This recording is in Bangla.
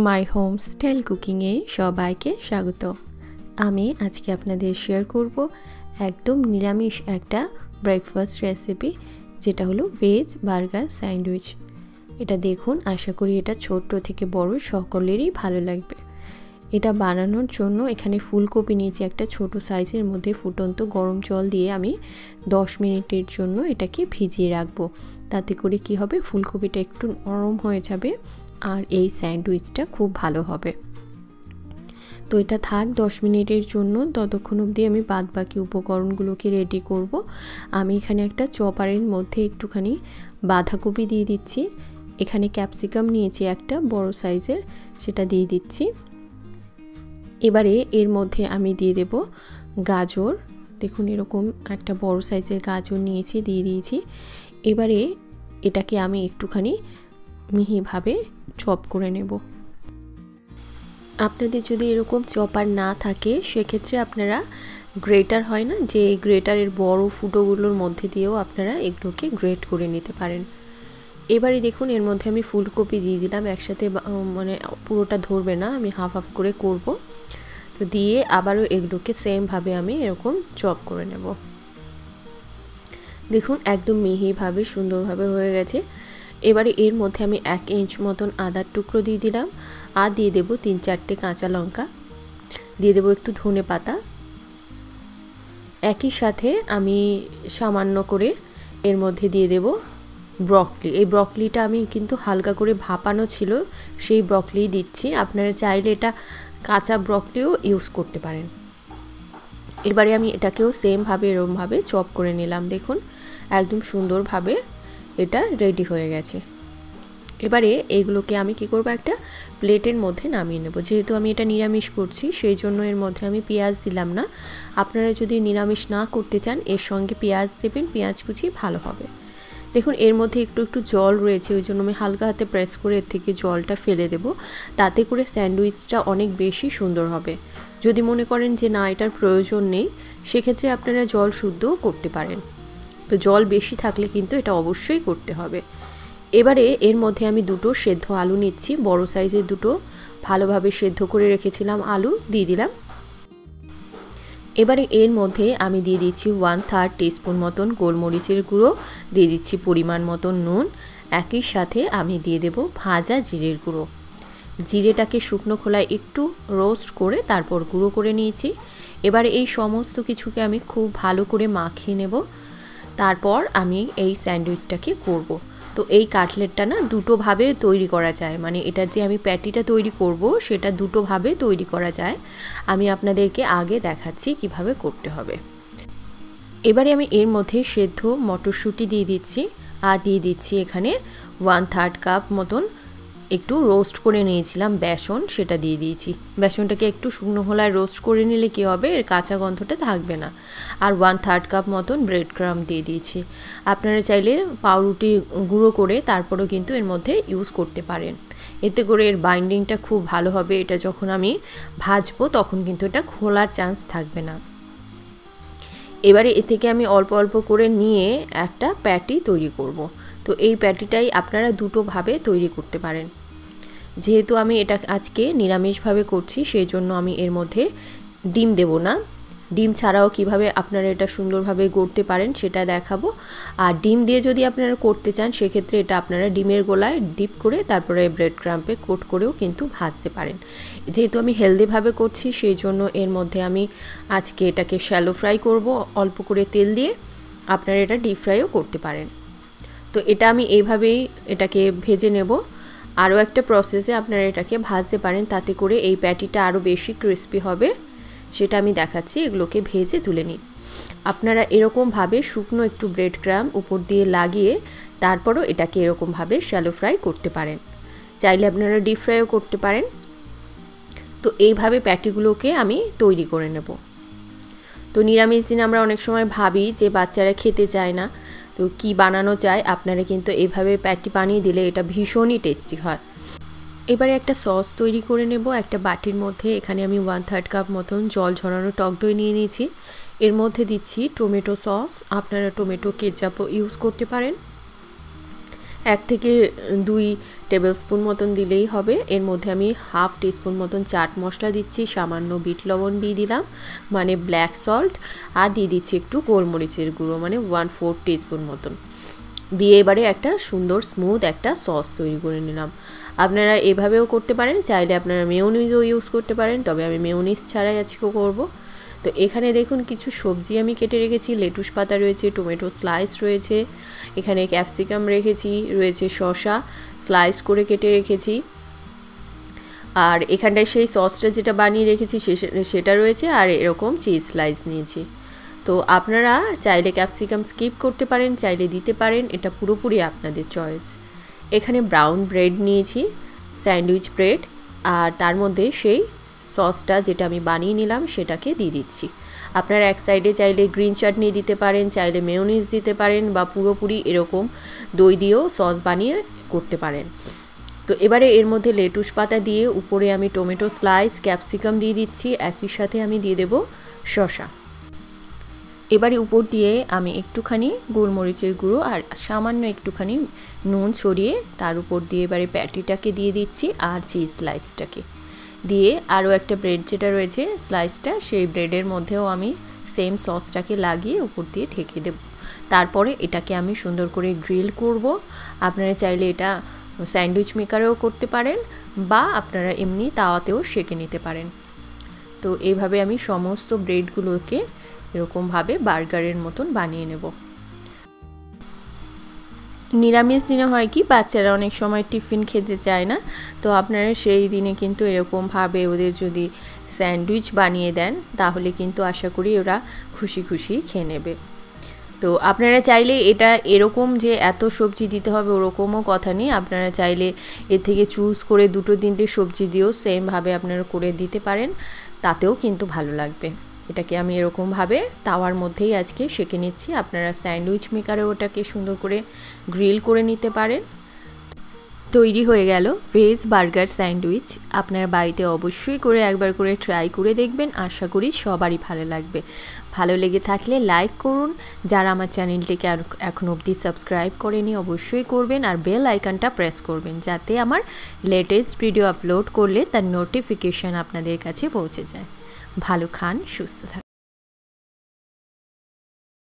মাই হোম স্টাইল কুকিংয়ে সবাইকে স্বাগত। আমি আজকে আপনাদের শেয়ার করব একদম নিরামিষ একটা ব্রেকফাস্ট রেসিপি, যেটা হলো ভেজ বার্গার স্যান্ডউইচ। এটা দেখুন, আশা করি এটা ছোট থেকে বড় সকলেরই ভালো লাগবে। এটা বানানোর জন্য এখানে ফুলকপি নিয়েছি একটা ছোট সাইজের মধ্যে। ফুটন্ত গরম জল দিয়ে আমি 10 মিনিটের জন্য এটাকে ভিজিয়ে রাখবো। তাতে করে কি হবে, ফুলকপিটা একটু নরম হয়ে যাবে আর এই স্যান্ডউইচটা খুব ভালো হবে। তো এটা থাক 10 মিনিটের জন্য। ততক্ষণ অবধি আমি বাদ বাকি উপকরণগুলোকে রেডি করব। আমি এখানে একটা চপারের মধ্যে একটুখানি বাঁধাকপি দিয়ে দিচ্ছি। এখানে ক্যাপসিকাম নিয়েছি একটা বড় সাইজের, সেটা দিয়ে দিচ্ছি। এবারে এর মধ্যে আমি দিয়ে দেব গাজর। দেখুন, এরকম একটা বড় সাইজের গাজর নিয়েছি, দিয়ে দিয়েছি। এবারে এটাকে আমি একটুখানি মিহিভাবে চপ করে নেব। আপনাদের যদি এরকম চপার না থাকে, সেক্ষেত্রে আপনারা গ্রেটার হয় না, যে গ্রেটারের বড় ফুটোগুলোর মধ্যে দিয়েও আপনারা এগুলোকে গ্রেট করে নিতে পারেন। এবারে দেখুন, এর মধ্যে আমি ফুলকপি দিয়ে দিলাম একসাথে, মানে পুরোটা ধরবে না, আমি হাফ হাফ করে করব। তো দিয়ে আবারও এগুলোকে সেমভাবে আমি এরকম চপ করে নেব। দেখুন, একদম মিহিভাবে সুন্দরভাবে হয়ে গেছে। এবারে এর মধ্যে আমি 1 ইঞ্চ মতন আদার টুকরো দিয়ে দিলাম, আর দিয়ে দেবো 3-4টে কাঁচা লঙ্কা, দিয়ে দেবো একটু ধনে পাতা। একই সাথে আমি সামান্য করে এর মধ্যে দিয়ে দেব ব্রকলি। এই ব্রকলিটা আমি কিন্তু হালকা করে ভাপানো ছিল, সেই ব্রকলি দিচ্ছি। আপনারা চাইলে এটা কাঁচা ব্রকলিও ইউজ করতে পারেন। এবারে আমি এটাকেও সেমভাবে এরমভাবে চপ করে নিলাম। দেখুন, একদম সুন্দরভাবে এটা রেডি হয়ে গেছে। এবারে এগুলোকে আমি কি করব, একটা প্লেটের মধ্যে নামিয়ে নেব। যেহেতু আমি এটা নিরামিষ করছি, সেই জন্য এর মধ্যে আমি পেঁয়াজ দিলাম না। আপনারা যদি নিরামিষ না করতে চান, এর সঙ্গে পেঁয়াজ দেবেন, পেঁয়াজ কুচি ভালো হবে। দেখুন, এর মধ্যে একটু একটু জল রয়েছে, ওই জন্য আমি হালকা হাতে প্রেস করে এর থেকে জলটা ফেলে দেব। তাতে করে স্যান্ডউইচটা অনেক বেশি সুন্দর হবে। যদি মনে করেন যে না, এটার প্রয়োজন নেই, সেক্ষেত্রে আপনারা জল শুদ্ধও করতে পারেন। তো জল বেশি থাকলে কিন্তু এটা অবশ্যই করতে হবে। এবারে এর মধ্যে আমি 2টো সেদ্ধ আলু নিচ্ছি, বড় সাইজের 2টো ভালোভাবে সেদ্ধ করে রেখেছিলাম আলু দিয়ে দিলাম। এবারে এর মধ্যে আমি দিয়ে দিচ্ছি 1/3 টিস্পুন মতন গোলমরিচের গুঁড়ো, দিয়ে দিচ্ছি পরিমাণ মতন নুন। একই সাথে আমি দিয়ে দেব ভাজা জিরের গুঁড়ো। জিরেটাকে শুকনো খোলায় একটু রোস্ট করে তারপর গুঁড়ো করে নিয়েছি। এবারে এই সমস্ত কিছুকে আমি খুব ভালো করে মাখিয়ে নেব। তারপর আমি এই স্যান্ডউইচটাকে করব। তো এই কাটলেটটা না 2টো ভাবে তৈরি করা যায়, মানে এটার যে আমি প্যাটিটা তৈরি করব সেটা 2টো ভাবে তৈরি করা যায়। আমি আপনাদেরকে আগে দেখাচ্ছি কিভাবে করতে হবে। এবারে আমি এর মধ্যে সেদ্ধ মটরশুঁটি দিয়ে দিচ্ছি, আর দিয়ে দিচ্ছি এখানে 1/3 কাপ মতন একটু রোস্ট করে নিয়েছিলাম বেসন, সেটা দিয়ে দিয়েছি। বেসনটাকে একটু শুকনো খোলায় রোস্ট করে নিলে কী হবে, এর কাঁচা গন্ধটা থাকবে না। আর 1/3 কাপ মতন ব্রেড ক্রাম্ব দিয়ে দিয়েছি। আপনারা চাইলে পাউরুটি গুঁড়ো করে তারপরেও কিন্তু এর মধ্যে ইউজ করতে পারেন। এতে করে এর বাইন্ডিংটা খুব ভালো হবে। এটা যখন আমি ভাজবো তখন কিন্তু এটা খোলার চান্স থাকবে না। এবারে এ থেকে আমি অল্প অল্প করে নিয়ে একটা প্যাটি তৈরি করব। তো এই প্যাটিটাই আপনারা 2টো ভাবে তৈরি করতে পারেন। যেহেতু আমি এটা আজকে নিরামিষভাবে করছি, সেই জন্য আমি এর মধ্যে ডিম দেব না। ডিম ছাড়াও কিভাবে আপনারা এটা সুন্দরভাবে গড়তে পারেন সেটা দেখাবো। আর ডিম দিয়ে যদি আপনারা করতে চান, সেক্ষেত্রে এটা আপনারা ডিমের গোলায় ডিপ করে তারপরে ব্রেড ক্রাম্পে কোট করেও কিন্তু ভাজতে পারেন। যেহেতু আমি হেলদিভাবে করছি, সেই জন্য এর মধ্যে আমি আজকে এটাকে শ্যালো ফ্রাই করব অল্প করে তেল দিয়ে। আপনারা এটা ডিপ ফ্রাইও করতে পারেন। তো এটা আমি এইভাবেই এটাকে ভেজে নেব। আরও একটা প্রসেসে আপনারা এটাকে ভাজতে পারেন, তাতে করে এই প্যাটিটা আরও বেশি ক্রিস্পি হবে, সেটা আমি দেখাচ্ছি। এগুলোকে ভেজে তুলে নিই। আপনারা এরকমভাবে শুকনো একটু ব্রেড ক্রাম্ব উপর দিয়ে লাগিয়ে তারপরও এটাকে এরকমভাবে শ্যালো ফ্রাই করতে পারেন। চাইলে আপনারা ডিপ ফ্রাইও করতে পারেন। তো এইভাবে প্যাটিগুলোকে আমি তৈরি করে নেব। তো নিরামিষ দিন আমরা অনেক সময় ভাবি যে বাচ্চারা খেতে চায় না, তো কি বানানো যায়, আপনারা কিন্তু এইভাবে প্যাটি বানিয়ে দিলে এটা ভীষণই টেস্টি হয়। এবারে একটা সস তৈরি করে নেব। একটা বাটির মধ্যে এখানে আমি 1/3 কাপ মতন জল ঝরানো টক দই নিয়ে নিয়েছি। এর মধ্যে দিচ্ছি টমেটো সস, আপনারা টমেটো কেচাপও ইউজ করতে পারেন। 1 থেকে 2 টেবিলস্পুন মতন দিলেই হবে। এর মধ্যে আমি হাফ টিস্পুন মতন চাট মশলা দিচ্ছি, সামান্য বিট লবণ দিয়ে দিলাম মানে ব্ল্যাক সল্ট, আর দিয়ে দিচ্ছি একটু গোলমরিচের গুঁড়ো মানে 1/4 টিস্পুন মতন দিয়ে এবারে একটা সুন্দর স্মুথ একটা সস তৈরি করে নিলাম। আপনারা এভাবেও করতে পারেন, চাইলে আপনারা মেয়োনিজও ইউজ করতে পারেন, তবে আমি মেয়োনিজ ছাড়াই আজকে করব। তো এখানে দেখুন কিছু সবজি আমি কেটে রেখেছি, লেটুস পাতা রয়েছে, টমেটো স্লাইস রয়েছে, এখানে ক্যাপসিকাম রেখেছি, রয়েছে শসা স্লাইস করে কেটে রেখেছি, আর এখানটায় সেই সসটা যেটা বানিয়ে রেখেছি সেটা রয়েছে, আর এরকম চিজ স্লাইস নিয়েছি। তো আপনারা চাইলে ক্যাপসিকাম স্কিপ করতে পারেন, চাইলে দিতে পারেন, এটা পুরোপুরি আপনাদের চয়েস। এখানে ব্রাউন ব্রেড নিয়েছি, স্যান্ডউইচ ব্রেড, আর তার মধ্যে সেই সসটা যেটা আমি বানিয়ে নিলাম সেটাকে দিয়ে দিচ্ছি। আপনারা এক সাইডে চাইলে গ্রিন চাটনি দিতে পারেন, চাইলে মেয়োনিজ দিতে পারেন, বা পুরোপুরি এরকম দই দিয়েও সস বানিয়ে করতে পারেন। তো এবারে এর মধ্যে লেটুস পাতা দিয়ে উপরে আমি টমেটো স্লাইস, ক্যাপসিকাম দিয়ে দিচ্ছি, একই সাথে আমি দিয়ে দেব শসা। এবারে উপর দিয়ে আমি একটুখানি গোলমরিচের গুঁড়ো আর সামান্য একটুখানি নুন ছড়িয়ে তার উপর দিয়ে এবারে প্যাটিটাকে দিয়ে দিচ্ছি, আর চিজ স্লাইসটাকে দিয়ে আরও একটা ব্রেড যেটা রয়েছে স্লাইসটা, সেই ব্রেডের মধ্যেও আমি সেম সসটাকে লাগিয়ে উপর দিয়ে ঢেকে দেব। তারপরে এটাকে আমি সুন্দর করে গ্রিল করব। আপনারা চাইলে এটা স্যান্ডউইচ মেকারেও করতে পারেন, বা আপনারা এমনি তাওয়াতেও সেঁকে নিতে পারেন। তো এইভাবে আমি সমস্ত ব্রেডগুলোকে এরকমভাবে বার্গারের মতন বানিয়ে নেব। নিরামিষ দিনে হয় কি, বাচ্চারা অনেক সময় টিফিন খেতে চায় না, তো আপনারা সেই দিনে কিন্তু এরকমভাবে ওদের যদি স্যান্ডউইচ বানিয়ে দেন তাহলে কিন্তু আশা করি ওরা খুশি খুশি খেয়ে নেবে। তো আপনারা চাইলে এটা এরকম যে এত সবজি দিতে হবে ওরকমও কথা নেই, আপনারা চাইলে এর থেকে চুজ করে 2-3টে সবজি দিয়েও সেমভাবে আপনারা করে দিতে পারেন, তাতেও কিন্তু ভালো লাগবে। এটাকে আমি এরকমভাবে তাওয়ার মধ্যেই আজকে সেঁকে নিচ্ছি। আপনারা স্যান্ডউইচ মেকারে ওটাকে সুন্দর করে গ্রিল করে নিতে পারেন। তৈরি হয়ে গেল ভেজ বার্গার স্যান্ডউইচ। আপনার বাড়িতে অবশ্যই করে একবার করে ট্রাই করে দেখবেন, আশা করি সবারই ভালো লাগবে। ভালো লেগে থাকলে লাইক করুন, যারা আমার চ্যানেলটিকে এখন অবধি সাবস্ক্রাইব করেনি অবশ্যই করবেন, আর বেল আইকনটা প্রেস করবেন যাতে আমার লেটেস্ট ভিডিও আপলোড করলে তার নোটিফিকেশান আপনাদের কাছে পৌঁছে যায়। ভালো খান, সুস্থ থাকুন।